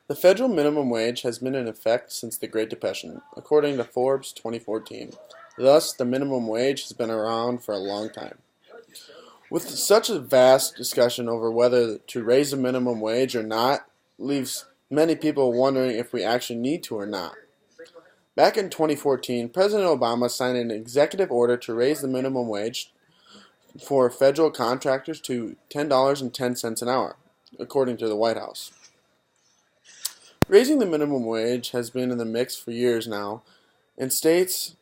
The federal minimum wage has been in effect since the Great Depression, according to Forbes 2014. Thus, the minimum wage has been around for a long time. With such a vast discussion over whether to raise the minimum wage or not, leaves many people wondering if we actually need to or not. Back in 2014, President Obama signed an executive order to raise the minimum wage for federal contractors to $10.10 an hour, according to the White House. Raising the minimum wage has been in the mix for years now, and states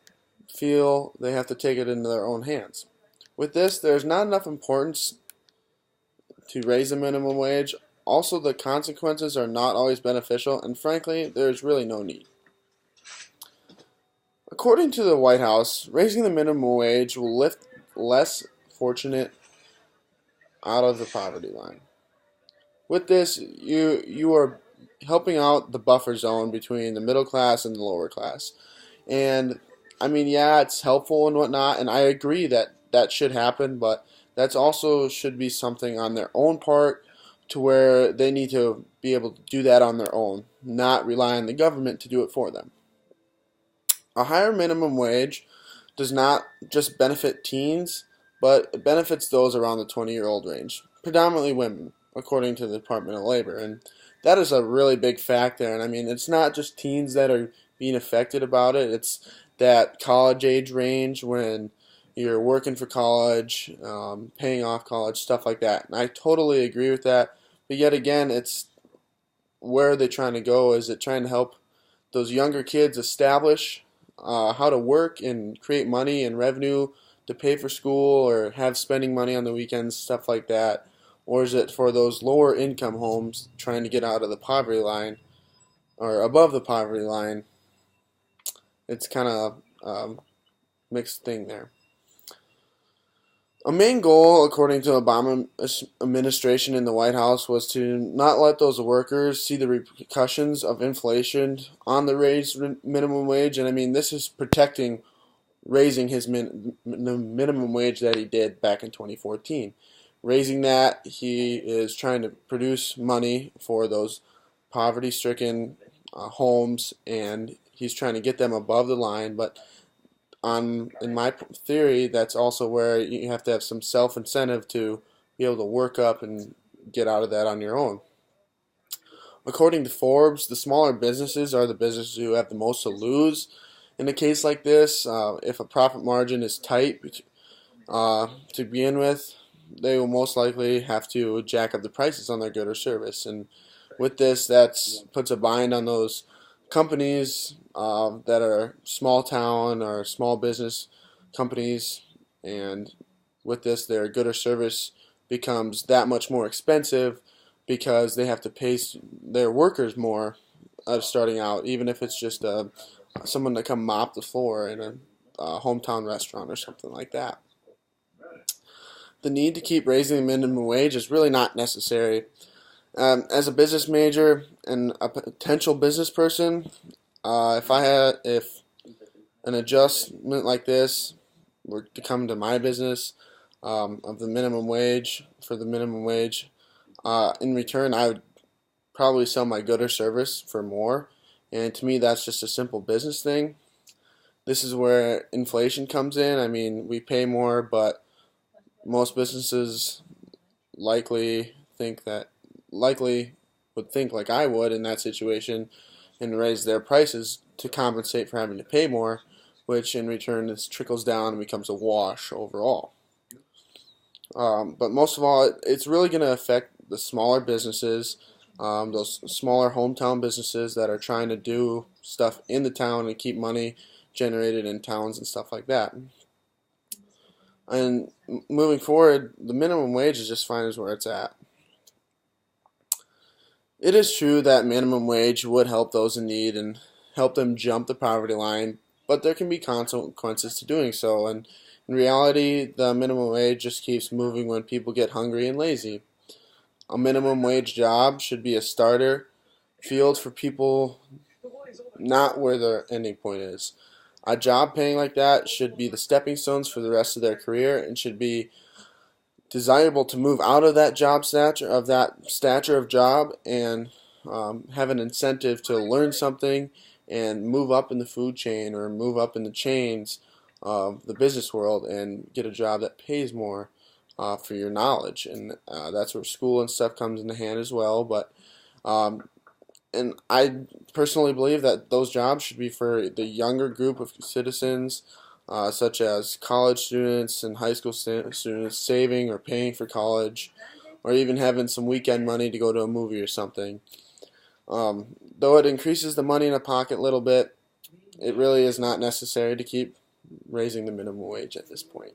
feel they have to take it into their own hands. With this, there is not enough importance to raise the minimum wage. Also, the consequences are not always beneficial, and frankly, there is really no need. According to the White House, raising the minimum wage will lift less fortunate out of the poverty line. With this, you are helping out the buffer zone between the middle class and the lower class. And I mean, yeah, it's helpful and whatnot, and I agree that that should happen, but that's also should be something on their own part to where they need to be able to do that on their own, not rely on the government to do it for them. A higher minimum wage does not just benefit teens, but it benefits those around the 20-year-old range, predominantly women, according to the Department of Labor. And that is a really big factor. And I mean, it's not just teens that are being affected about it. It's that college age range when you're working for college, paying off college, stuff like that. And I totally agree with that. But yet again, it's where are they trying to go? Is it trying to help those younger kids establish how to work and create money and revenue to pay for school or have spending money on the weekends, stuff like that? Or is it for those lower income homes trying to get out of the poverty line or above the poverty line? It's kind of mixed thing there. A main goal, according to Obama administration in the White House, was to not let those workers see the repercussions of inflation on the raised minimum wage. And I mean, this is protecting raising his minimum wage that he did back in 2014. Raising that, he is trying to produce money for those poverty-stricken homes, and he's trying to get them above the line. But in my theory, that's also where you have to have some self-incentive to be able to work up and get out of that on your own. According to Forbes, the smaller businesses are the businesses who have the most to lose in a case like this. If a profit margin is tight to begin with, they will most likely have to jack up the prices on their good or service. And with this, that puts a bind on those companies that are small town or small business companies, and with this, their good or service becomes that much more expensive because they have to pay their workers more starting out, even if it's just someone to come mop the floor in a hometown restaurant or something like that. The need to keep raising the minimum wage is really not necessary. As a business major and a potential business person, if an adjustment like this were to come to my business of the minimum wage for the minimum wage, in return I would probably sell my good or service for more. And to me, that's just a simple business thing. This is where inflation comes in. I mean, we pay more, but most businesses likely would think like I would in that situation and raise their prices to compensate for having to pay more, which in return this trickles down and becomes a wash overall. But most of all, it's really going to affect the smaller businesses, those smaller hometown businesses that are trying to do stuff in the town and keep money generated in towns and stuff like that. And moving forward, the minimum wage is just fine as where it's at. It is true that minimum wage would help those in need and help them jump the poverty line, but there can be consequences to doing so. And in reality, the minimum wage just keeps moving when people get hungry and lazy. A minimum wage job should be a starter field for people, not where their ending point is. A job paying like that should be the stepping stones for the rest of their career and should be desirable to move out of that stature of job and have an incentive to learn something and move up in the food chain or move up in the chains of the business world and get a job that pays more for your knowledge. And that's where school and stuff comes into hand as well. But and I personally believe that those jobs should be for the younger group of citizens, such as college students and high school students saving or paying for college, or even having some weekend money to go to a movie or something. Though it increases the money in a pocket a little bit, it really is not necessary to keep raising the minimum wage at this point.